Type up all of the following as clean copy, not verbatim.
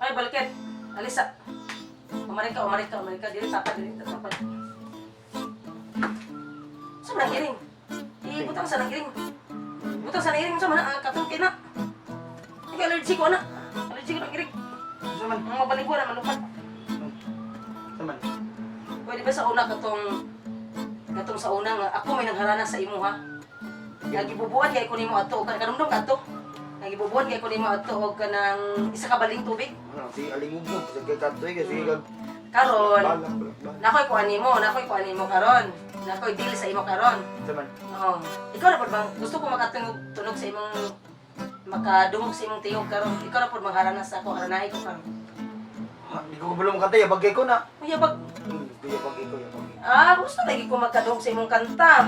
Okay, balikin. Alisa. Umarik ka. Dili, tapat. Saan nang iring? Ibutang sa nang iring. Butang sa nang iring. Saan na? Katong kina. Ay, allergy ko na. Allergy ko ng iring. Saan man? Ang mabaligo na, malupat. Saan man? Pwede ba sa una katong sa una nga, ako may nangharana sa imo ha? Nagibubuan kay ko nimo ato, kanumdum ka ato. Nagibubuan kay ko nimo ato og kanang isa ka baling tubig. Ano, si alingog mo. Sige katoy kasi kag... Karon, Balang. nakoy kuan nimo karon. Nakoy deal sa imo karon. Saan man? Oo. Ikaw na pud bang gusto ko makatunog sa imong makadungog sa imong tiyog karon. Ikaw na pud mangharana sa ako, haranahi ko karon. Di ko kabalo makantay. Bagay ko na. Kuya bag, Kuya bagay ko. gusto lagi ko makadungog sa imong kanta.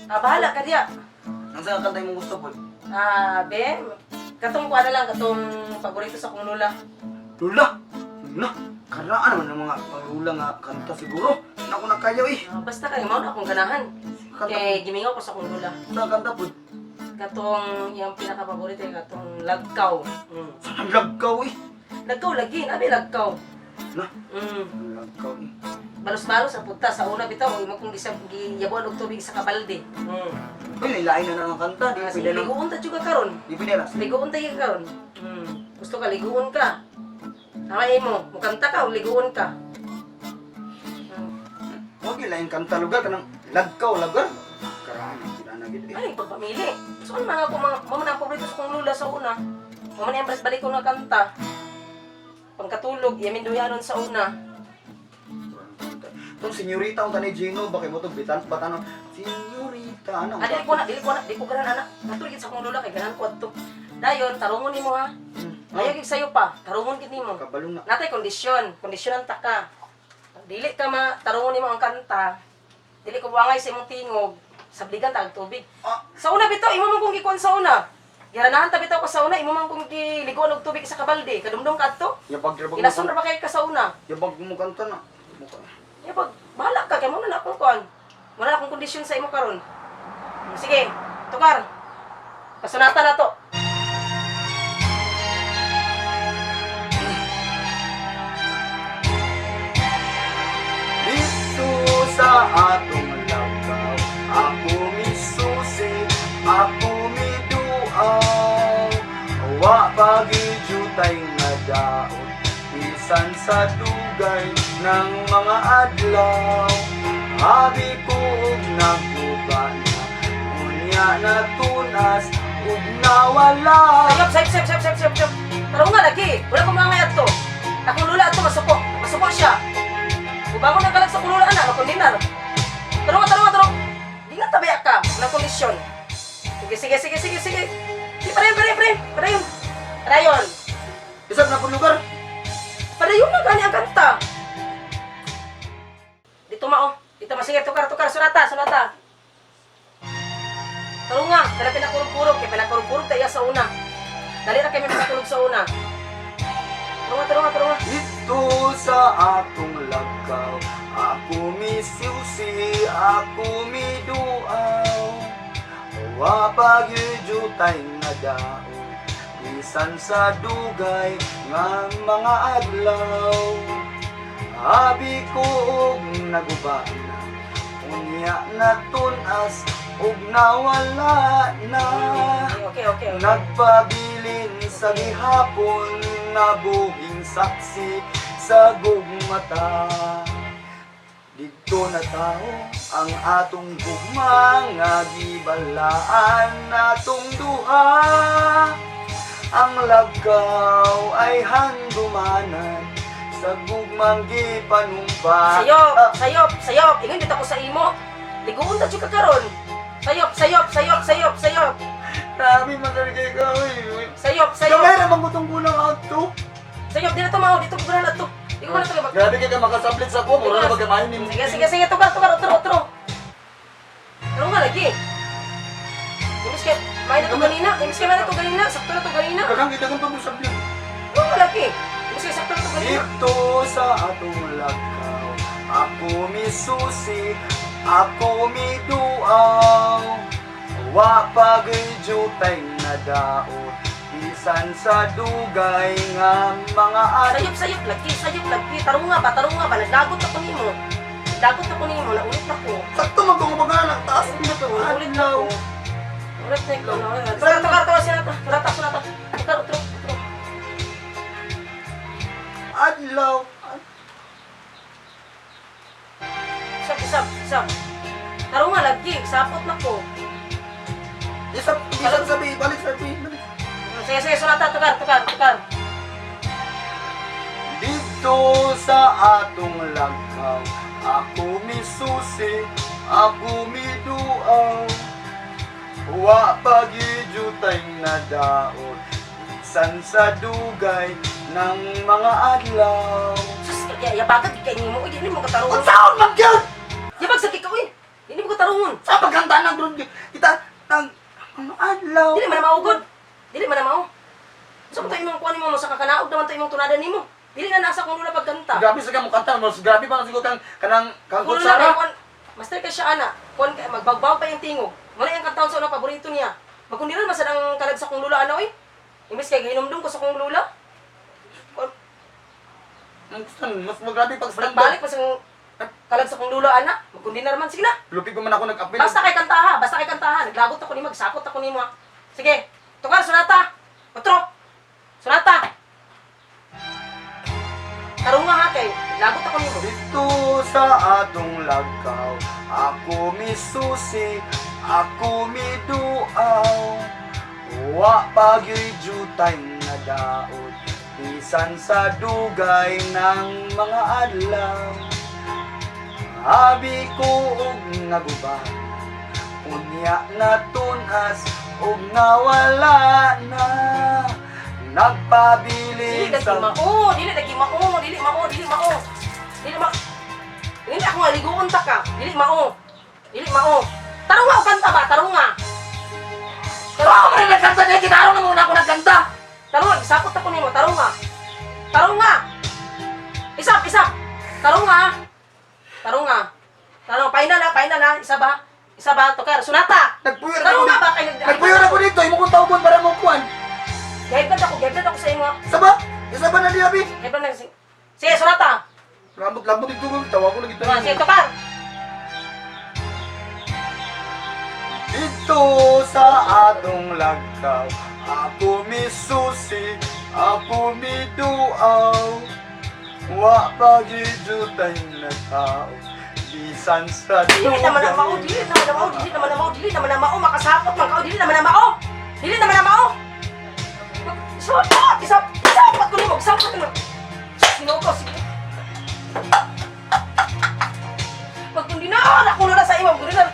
Bahala ka diya. Ang saan kantay mo gusto po? Ben, katong kuha na lang, katong paborito sa kong lula. Lula! Lula! Karaan naman ng mga panglula nga kanta siguro. Hindi ako nakayaw eh. Basta kayo, mao na akong ganahan. Kanta Kaya gimingaw ko sa kong lula. Saan kanta po? Katong, yung pinaka-paborito yung katong lagkaw. Saan ang lagkaw eh? Lagkaw lagi, nabi lagkaw. Na? Mm. Lagkaw eh. Balos-balos ang punta sa una bitaw, imo kong giyabuan og tubig sa kabalde. Uy, nilain na ng kanta. Di Sige, pwede na. liguon ta juga karon. Di pwede na. Liguon ta yung karon. Gusto ka, liguon ka. Amay mo, mukanta ka o liguon ka. Huwag nilain kanta lugar ka ng lagkaw lugar. Karaan ang pinanagid eh. Ay, pagpamili. So, ano mga mama na ang paborito sa kong lula sa una. Mama na yung balik ko na kanta. Pangkatulog, yamin duyanon sa una. Itong senyorita ang tanay Gino, bakit mo ito batan senyorita, ano? Dili ko ganan anak. Natulgit sa kong lula kay ganan ko ato. Dayon, tarungon nimo ha. Ayaw gid sayo pa, tarungon gid nimo. Kabalong na. Natay kondisyonan ta ka. Dili ka tarungon nimo ang kanta. Dili ko buangay sa imong tingog, sabligan ta og tubig. Sa una bitaw, imo man kong gikuan sa una. Giranahan ta bitaw ko sa una, imo man kong giliguan og tubig sa kabalde. Kadumdum ka ato. Inason ra ba kay ka sa una? Yabag mo kanta na. Ya pag bahala ka kay mo na akong kuan. Wala na akong kondisyon sa imo karon. Sige, tukar. Pasunatan na to. Dito sa atong lagaw, ako misusi, ako miduaw. Wa pagijutay nga daot, bisan sa dugay ng mga adlaw. Habi ko og naguba na, unya na tunas ug nawala. Sayop. Tarong nga lagi. Wala ko mga ngayat to. Akong lula ato masuko. Masuko siya. Ubangon ang kalag sa kulula na, makundinar. Tarong. Di nga tabiyak ka ng kondisyon. Sige. Di padayon. Isang na po lugar. Padayon na gani ang kanta. Dito mao. Dito masige, tukar. Sunata. Tarong nga, dala pinakurog-kurog. Kaya pinakurog-kurog tayo sa una. Dali na kami pinatulog sa una. Tarong. Dito sa atong lagaw, ako misiusi, ako miduaw. Wa pagyujutay nga daon, bisan sa dugay nga mga adlaw. Abi ko og naguba na, unya na tunas ug nawala na. Okay. Nagpabilin sa gihapon, nabuhing saksi sa gugmata. Dito na tao ang atong gugma nga gibalaan natong duha. Ang lagaw ay handumanan sa gugmang gipanumpa. Sayop. Ingon dito ko sa imo. Liguon ta jud ka karon. Sayop. Grabe magalagay ka, uy. Sayop. Gamay na mangutong kulang auto. Sayop, dito mao, dito ko na to. Di ko na to. Grabe ka makasablit sa ko, mura na magkamahin ni mo. Sige, tukar, utro. Ano nga lagi? Imbis ka, may na to ganina, sakto na to ganina. Dagang pa mo sablit. Ano nga lagi? Imbis ka, sakto na to ganina. Dito sa atong lagaw, ako misusi, ako miduaw. Wa pagijutay na daot, bisan sa dugay nga mga Sayop lagi, tarong nga ba, naglagot ako nimo. Naulit ako. Sakto magkakabagalan, taas mo ito. Ulit na ako. Ulit na ikaw. Tukar siya na to. Sunata. Tukar, utro. Adlaw. Isap. Tarong nga lagi, sapot na ko. Bisan sabi, balik sabi. Sige, sunata, tukar. Dito sa atong lagaw, ako misusi, ako miduaw. Wa pagijutay na daot, bisan sa dugay ng mga adlaw. Sus, yabagat, ikainin mo. Hindi mo katarungon. Ang saon magyod! Yabag sa kikaw eh. Hindi mo katarungon. Sa paghanda ng drone, kita, ng mga adlaw. Dili man na maugod. Dili man na mao. So kung tayo mong kuhanin mo sa kakanaog naman tayo mong tunada nimo. Dili na nasa kung lula pagkanta. Grabe sa kang kanta, mas grabe pa siguro kang kanang Kung lula kay kuhan, master ka siya ana. Kuhan kay magbagbaw pa yung tingog. Wala yung kantaon sa una paborito niya. Magkundiran masad ang kalag sa kung lula ana oy. Imbes kay hinumdum ko sa kung lula. Mas grabe pag Balik pa sa kalag sa kung lula ana. Magkundi na naman sige na. Lupi ko man ako nag-apil. Basta kay kantaha. Naglagot ako ni magsakot ako nimo. Sige. Tukar sunata. Otro. Sunata. Tarong nga ha kay. Lagot ako nimo. Dito sa atong lagaw, ako misusi, ako miduaw. Wa pagyujutay na daot, bisan sa dugay ng mga adlaw. Abi ko og naguban, unya na tunas og nawala na. Nagpabiling Dili sa... mao. Hindi ako nga liguon ta ka. Dili mao. Tarong nga o kanta ba? Tarong nga. Ako rin nagkanta niya, kinarong na muna ako nagkanta! Tarong nga, isapot ako nimo. Tarong nga. Isap. Tarong nga. Final na. Isa ba? Tukar, sunata. Nagpuyo na Tarong ako nga dito! ba? Kay Nagpuyo na ako dito! Imo kong tawgon para mong kuwan! Gahibad ako sa imo. Saba? Isa ba na di abi? Gahibad na. Sige, sunata. Lambot dito ko, tawa ko lagi Sige, tukar. Dito sa atong lagaw, ako misusi, ako miduaw. Wa pagijutay na tao, bisan sa Dili naman na mao. Makasapot man ka. Dili naman na mao. Isap. Pag ko nimo, isap ko nimo. Sino ko, sige. Pag kundi na, ako na sa imo. Kundi na.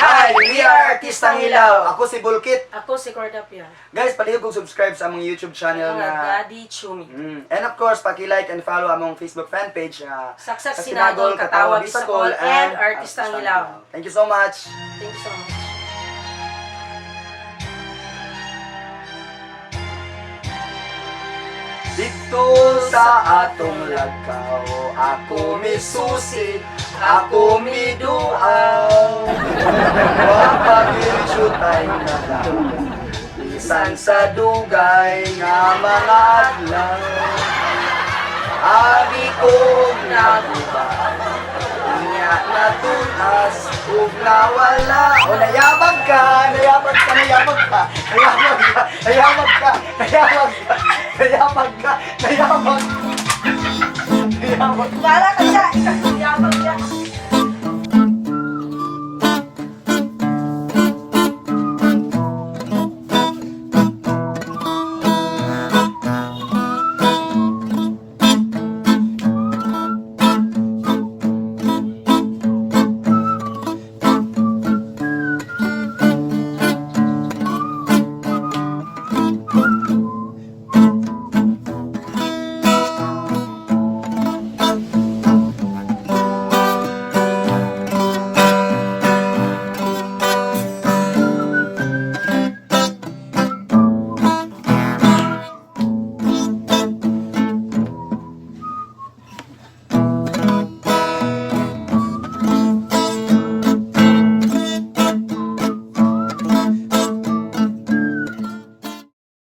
Hi! We are Artistang Hilaw! Ako si Bulkit. Ako si Cordapia. Guys, palihog kong subscribe sa among YouTube channel Nga na... Daddy Chumi. And of course, paki-like and follow among Facebook fan page na Saksak Sinagol, Katawa, Bisacol, and Artistang Hilaw. Thank you so much! Thank you so much. Dito sa atong lagaw, ako misusi, ako miduaw. Mapag-isyutay na daw, bisan sa dugay nga mga adlaw. Abi kong naguban, unya natunas, ug nawala. O nayabag ka. Wala ka siya. Yabang siya.